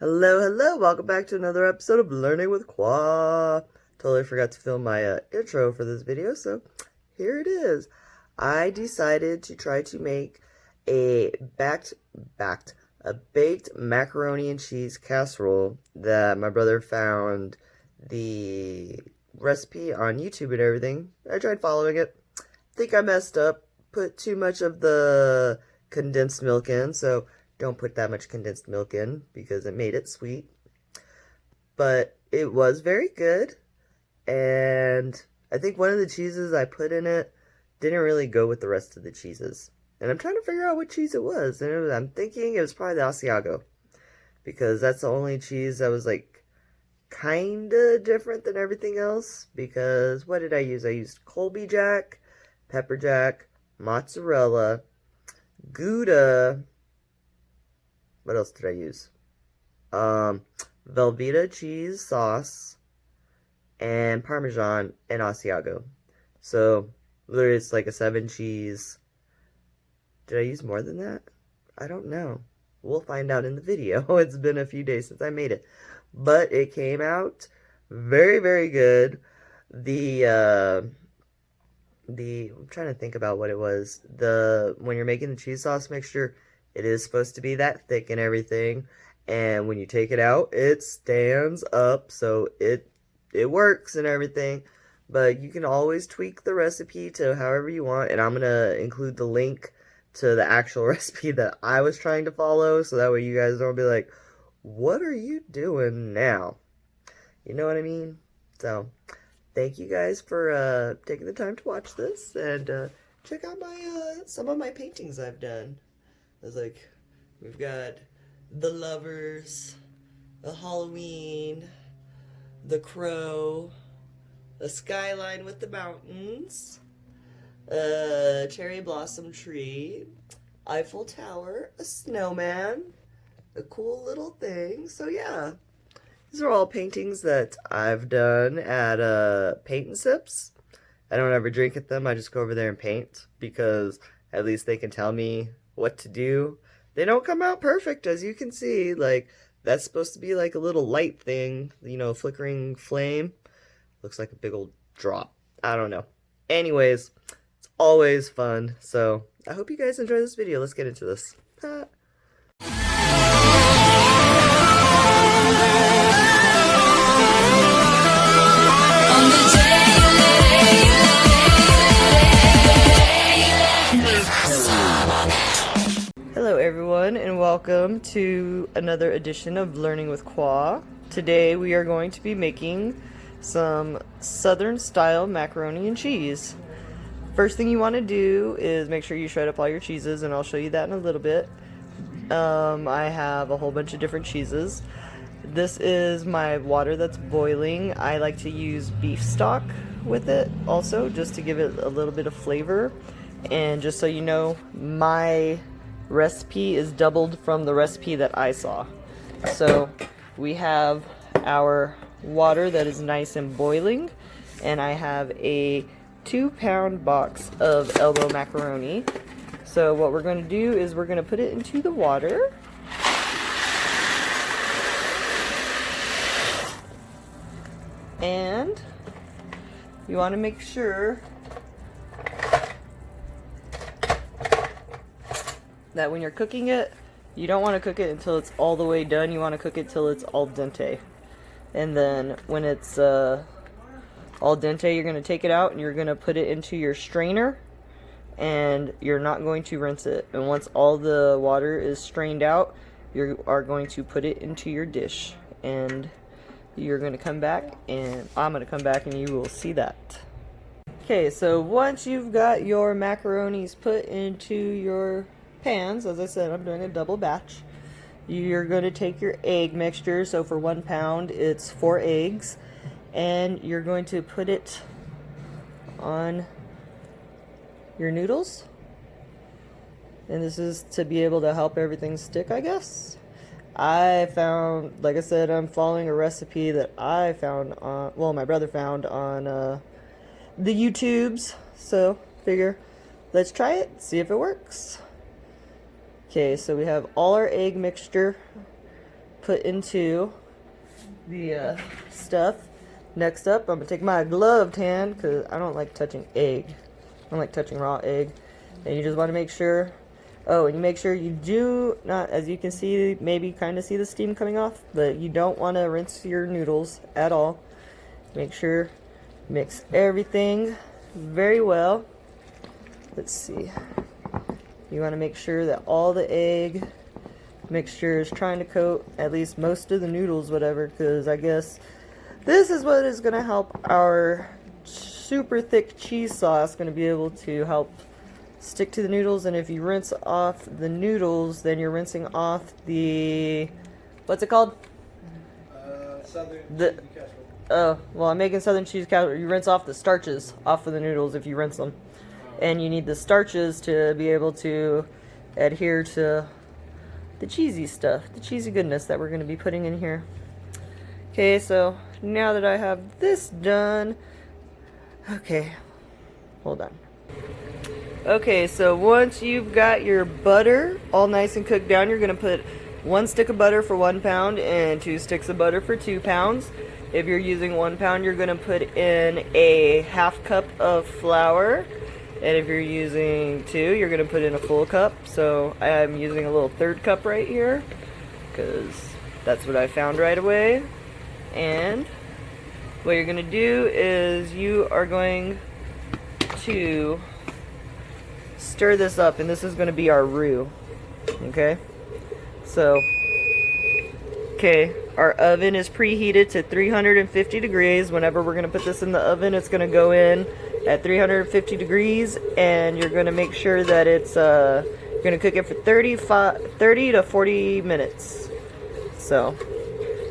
Hello, hello, welcome back to another episode of Learning with Qua. Totally forgot to film my intro for this video, so here it is. I decided to try to make a baked macaroni and cheese casserole that my brother found the recipe on YouTube and everything. I tried following it. I think I messed up, put too much of the condensed milk in, so don't put that much condensed milk in because it made it sweet. But it was very good, and I think one of the cheeses I put in it didn't really go with the rest of the cheeses. And I'm trying to figure out what cheese it was, and I'm thinking it was probably the Asiago, because that's the only cheese that was like kinda different than everything else. Because what did I use? I used Colby Jack, pepper jack, mozzarella, Gouda. What else did I use? Velveeta cheese sauce and Parmesan and Asiago. So literally it's like a 7 cheese. Did I use more than that? I don't know. We'll find out in the video. It's been a few days since I made it. But it came out very, very good. I'm trying to think about what it was. When you're making the cheese sauce mixture, it is supposed to be that thick and everything. And when you take it out, it stands up. So it works and everything. But you can always tweak the recipe to however you want. And I'm going to include the link to the actual recipe that I was trying to follow. So that way you guys don't be like, what are you doing now? You know what I mean? So thank you guys for taking the time to watch this. And check out some of my paintings I've done. We've got the lovers, the Halloween, the crow, a skyline with the mountains, a cherry blossom tree, Eiffel Tower, a snowman, a cool little thing. So yeah, these are all paintings that I've done at Paint and Sips. I don't ever drink at them. I just go over there and paint because at least they can tell me what to do. They don't come out perfect, as you can see. Like, that's supposed to be like a little light thing, you know, flickering flame. Looks like a big old drop. I don't know. Anyways, it's always fun. So I hope you guys enjoy this video. Let's get into this. Hello everyone, and welcome to another edition of Learning with Qua. Today we are going to be making some southern style macaroni and cheese. First thing you want to do is make sure you shred up all your cheeses, and I'll show you that in a little bit. I have a whole bunch of different cheeses. This is my water that's boiling. I like to use beef stock with it also, just to give it a little bit of flavor. And just so you know, my recipe is doubled from the recipe that I saw. So we have our water that is nice and boiling, and I have a 2-pound box of elbow macaroni. So what we're going to do is we're going to put it into the water. And you want to make sure that when you're cooking it, you don't want to cook it until it's all the way done. You want to cook it till it's al dente. And then when it's al dente, you're going to take it out and you're going to put it into your strainer, and you're not going to rinse it. And once all the water is strained out, you are going to put it into your dish. And you're going to come back, and I'm going to come back, and you will see that. Okay, so once you've got your macaronis put into your pans, as I said, I'm doing a double batch. You're going to take your egg mixture. So for 1 pound, it's 4 eggs, and you're going to put it on your noodles. And this is to be able to help everything stick, I guess. I found, like I said, I'm following a recipe that I found on, well, my brother found on the YouTubes. So figure, let's try it, see if it works. Okay, so we have all our egg mixture put into the stuff. Next up, I'm going to take my gloved hand, because I don't like touching egg. I don't like touching raw egg. And you just want to make sure, oh, and you make sure you do not, as you can see, maybe kind of see the steam coming off, but you don't want to rinse your noodles at all. Make sure, mix everything very well. Let's see. You want to make sure that all the egg mixture is trying to coat at least most of the noodles, whatever, because I guess this is what is going to help our super thick cheese sauce, going to be able to help stick to the noodles. And if you rinse off the noodles, then you're rinsing off the, what's it called? Southern cheesy casserole. Oh, well, I'm making southern cheese casserole. You rinse off the starches off of the noodles if you rinse them. And you need the starches to be able to adhere to the cheesy stuff, the cheesy goodness that we're going to be putting in here. Okay, so now that I have this done, okay, hold on. Okay, so once you've got your butter all nice and cooked down, you're going to put 1 stick of butter for 1 pound and 2 sticks of butter for 2 pounds. If you're using 1 pound, you're going to put in a 1/2 cup of flour. And if you're using 2, you're going to put in a full cup. So I'm using a little 1/3 cup right here, because that's what I found right away. And what you're going to do is you are going to stir this up, and this is going to be our roux. Okay? So, okay, our oven is preheated to 350 degrees. Whenever we're going to put this in the oven, it's going to go in at 350 degrees, and you're going to make sure that it's you're going to cook it for 30 to 40 minutes. So,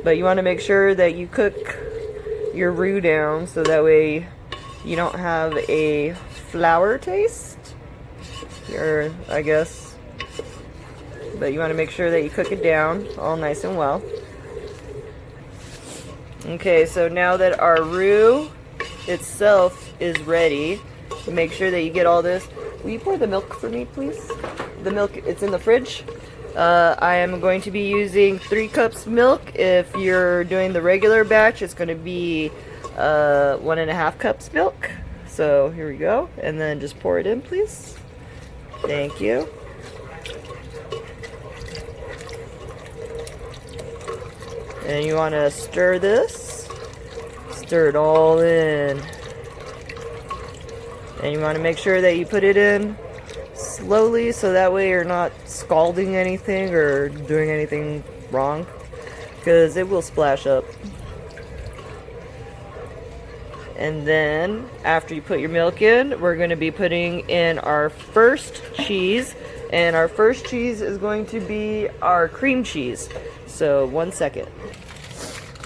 but you want to make sure that you cook your roux down so that way you don't have a flour taste, or I guess, but you want to make sure that you cook it down all nice and well. Okay, so now that our roux itself is ready, make sure that you get all this. Will you pour the milk for me, please? The milk, it's in the fridge. I am going to be using 3 cups milk. If you're doing the regular batch, it's going to be 1.5 cups milk. So here we go, and then just pour it in, please. Thank you. And you want to stir this. Stir it all in. And you want to make sure that you put it in slowly, so that way you're not scalding anything or doing anything wrong, because it will splash up. And then after you put your milk in, we're going to be putting in our first cheese, and our first cheese is going to be our cream cheese. So 1 second.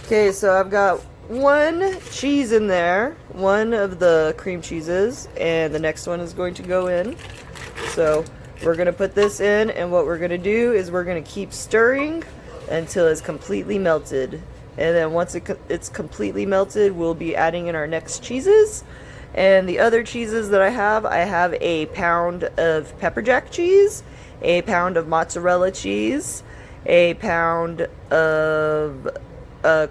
Okay, so I've got 1 cheese in there, 1 of the cream cheeses, and the next one is going to go in. So we're going to put this in, and what we're going to do is we're going to keep stirring until it's completely melted. And then once it's completely melted, we'll be adding in our next cheeses. And the other cheeses that I have a pound of pepper jack cheese, a pound of mozzarella cheese, a pound of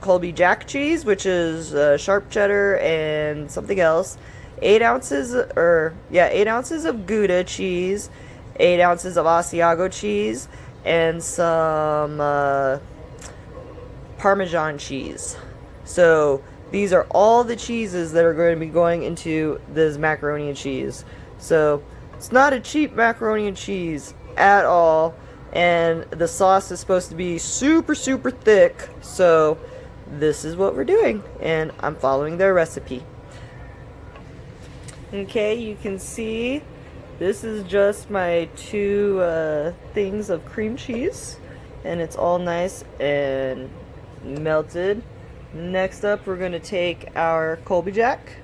Colby Jack cheese, which is sharp cheddar and something else, 8 ounces of Gouda cheese, 8 ounces of Asiago cheese, and some Parmesan cheese. So these are all the cheeses that are going to be going into this macaroni and cheese. So it's not a cheap macaroni and cheese at all, and the sauce is supposed to be super thick. So this is what we're doing, and I'm following their recipe. Okay, you can see this is just my 2 things of cream cheese, and it's all nice and melted. Next up, we're going to take our Colby Jack,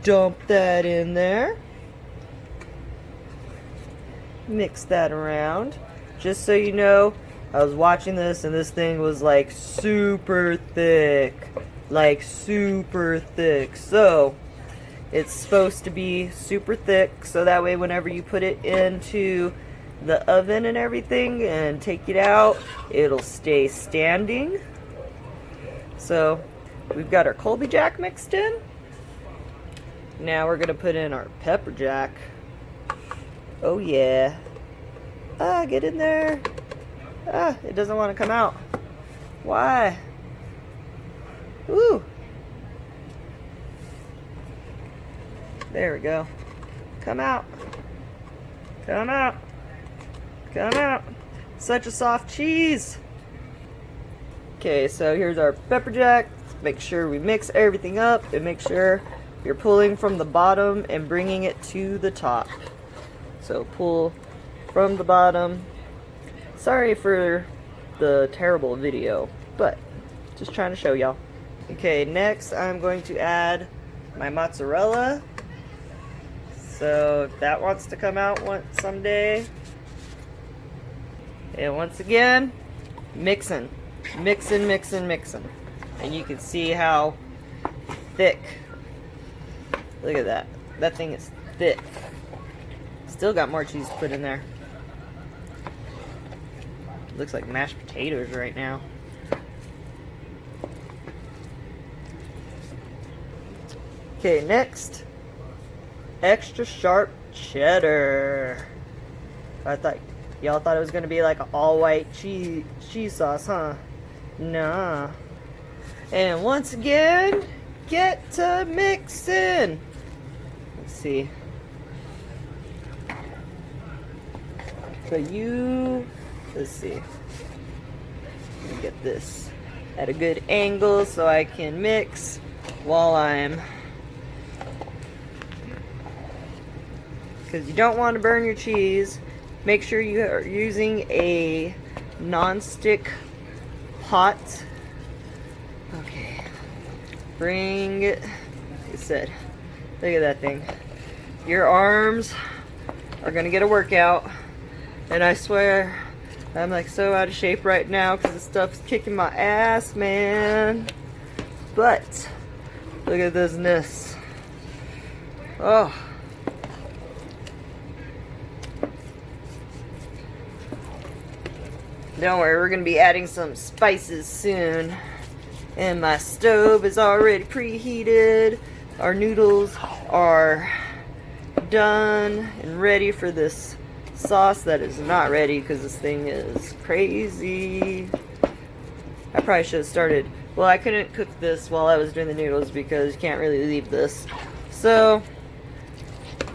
dump that in there, mix that around. Just so you know, I was watching this and this thing was like super thick, so it's supposed to be super thick, so that way whenever you put it into the oven and everything and take it out, it'll stay standing. So we've got our Colby Jack mixed in. Now we're gonna put in our pepper jack. Oh yeah. Ah, get in there. Ah, it doesn't want to come out. Why? Ooh. There we go. Come out. Come out. Come out. Such a soft cheese. Okay, so here's our pepper jack. Make sure we mix everything up and make sure you're pulling from the bottom and bringing it to the top. So pull from the bottom. Sorry for the terrible video, but just trying to show y'all. Okay, next I'm going to add my mozzarella. So if that wants to come out someday. And once again, mixing. Mixing, mixing, mixing. And you can see how thick. Look at that. That thing is thick. Still got more cheese to put in there. Looks like mashed potatoes right now. Okay, next. Extra sharp cheddar. Y'all thought it was gonna be like an all white cheese sauce, huh? Nah. And once again, get to mixing. Let's see. So let's see. Let me get this at a good angle so I can mix while because you don't want to burn your cheese. Make sure you are using a non-stick pot. Okay. Bring it. Like I said, look at that thing. Your arms are gonna get a workout. And I swear, I'm like so out of shape right now because this stuff's kicking my ass, man. But, look at this. Oh. Don't worry, we're going to be adding some spices soon. And my stove is already preheated. Our noodles are done and ready for this sauce that is not ready because this thing is crazy. I probably should have started. Well, I couldn't cook this while I was doing the noodles because you can't really leave this. So,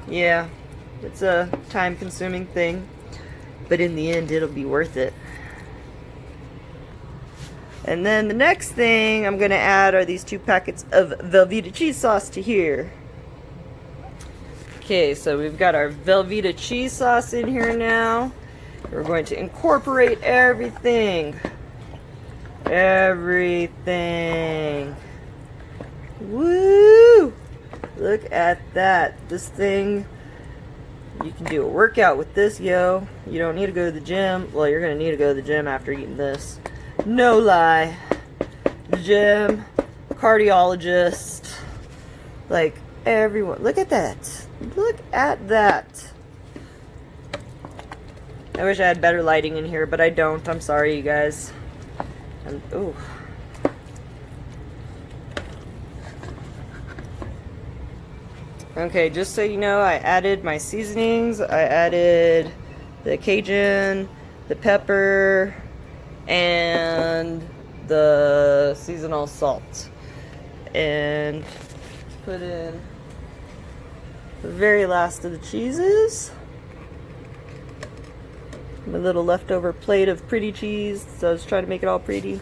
yeah, it's a time-consuming thing. But in the end, it'll be worth it. And then the next thing I'm going to add are these 2 packets of Velveeta cheese sauce to here. Okay, so we've got our Velveeta cheese sauce in here now. We're going to incorporate everything. Everything. Woo! Look at that. This thing, you can do a workout with this, yo. You don't need to go to the gym. Well, you're going to need to go to the gym after eating this. No lie. Gym, cardiologist, like everyone. Look at that. Look at that. I wish I had better lighting in here, but I don't. I'm sorry, you guys. Ooh. Okay, just so you know, I added my seasonings. I added the Cajun, the pepper, and the seasonal salt. And put in the very last of the cheeses. My little leftover plate of pretty cheese, so I was trying to make it all pretty.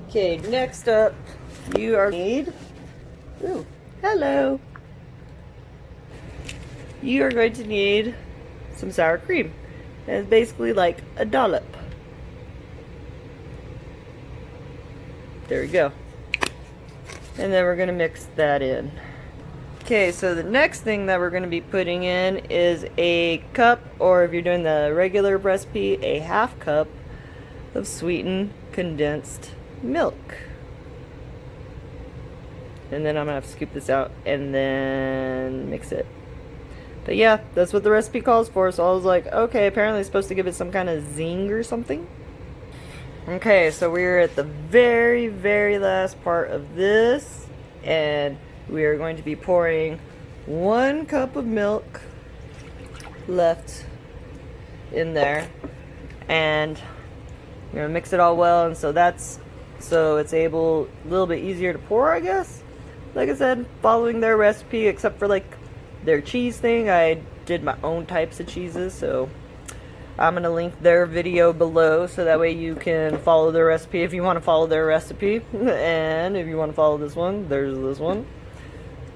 Okay, next up, you are need. Ooh, hello. You are going to need some sour cream. And it's basically like a dollop. There we go. And then we're going to mix that in. Okay, so the next thing that we're going to be putting in is a cup, or if you're doing the regular recipe, a half cup of sweetened condensed milk. And then I'm going to have to scoop this out and then mix it. But yeah, that's what the recipe calls for. So I was like, okay, apparently it's supposed to give it some kind of zing or something. Okay, so we're at the very, very last part of this, and we are going to be pouring 1 cup of milk left in there, and we're gonna mix it all well, and so it's able a little bit easier to pour, I guess. Like I said, following their recipe, except for like their cheese thing, I did my own types of cheeses, so I'm going to link their video below so that way you can follow their recipe if you want to follow their recipe. And if you want to follow this one, there's this one.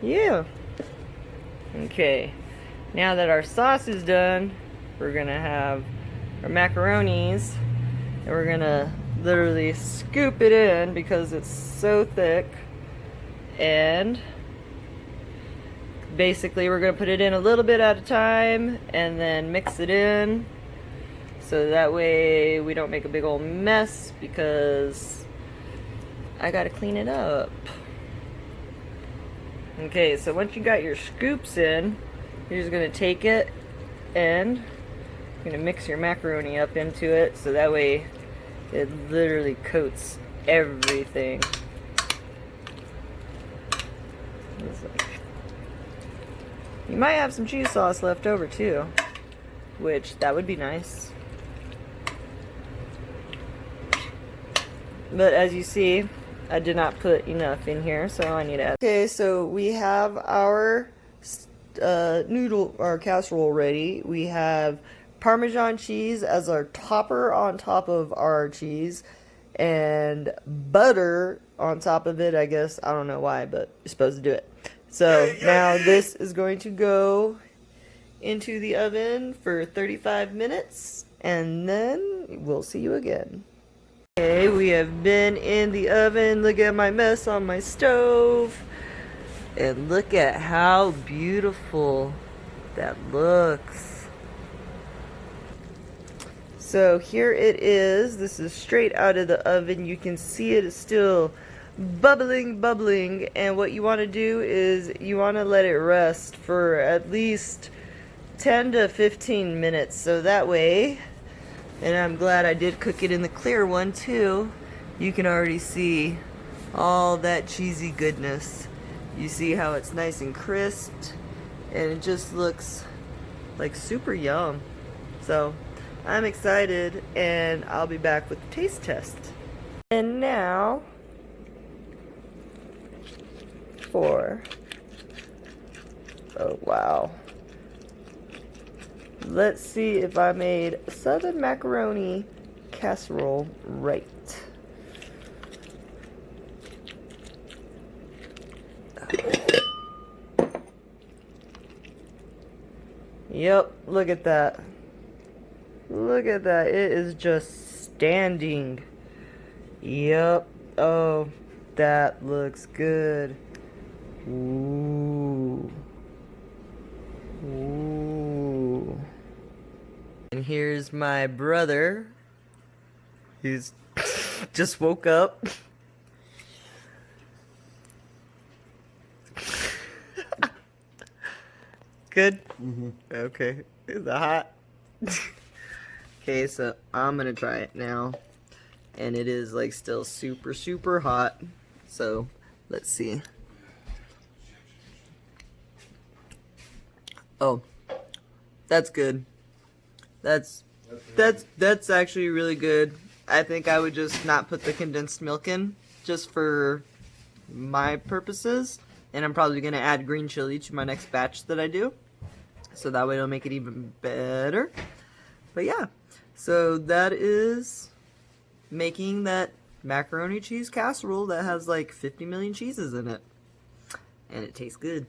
Yeah. Okay. Now that our sauce is done, we're going to have our macaronis. And we're going to literally scoop it in because it's so thick. And basically we're going to put it in a little bit at a time and then mix it in. So that way we don't make a big old mess because I gotta clean it up. Okay, so once you got your scoops in, you're just gonna take it and you're gonna mix your macaroni up into it so that way it literally coats everything. You might have some cheese sauce left over too, which that would be nice. But as you see, I did not put enough in here, so I need to add. Okay, so we have our our casserole ready. We have Parmesan cheese as our topper on top of our cheese, and butter on top of it, I guess. I don't know why, but you're supposed to do it. So now this is going to go into the oven for 35 minutes, and then we'll see you again. Okay, we have been in the oven. Look at my mess on my stove. And look at how beautiful that looks. So here it is. This is straight out of the oven. You can see it is still bubbling. And what you want to do is you want to let it rest for at least 10 to 15 minutes. So that way, and I'm glad I did cook it in the clear one too, you can already see all that cheesy goodness. You see how it's nice and crisped, and it just looks like super yum. So I'm excited, and I'll be back with the taste test. And now oh wow. Let's see if I made southern macaroni casserole right. Yep, look at that. Look at that. It is just standing. Yep. Oh, that looks good. Ooh. Ooh. And here's my brother. He's just woke up. Good? Mm-hmm. Okay. Is it hot? Okay, so I'm gonna try it now. And it is like still super hot. So let's see. Oh, that's good. That's actually really good. I think I would just not put the condensed milk in, just for my purposes. And I'm probably gonna add green chili to my next batch that I do, so that way it'll make it even better. But yeah, so that is making that macaroni cheese casserole that has like 50 million cheeses in it, and it tastes good.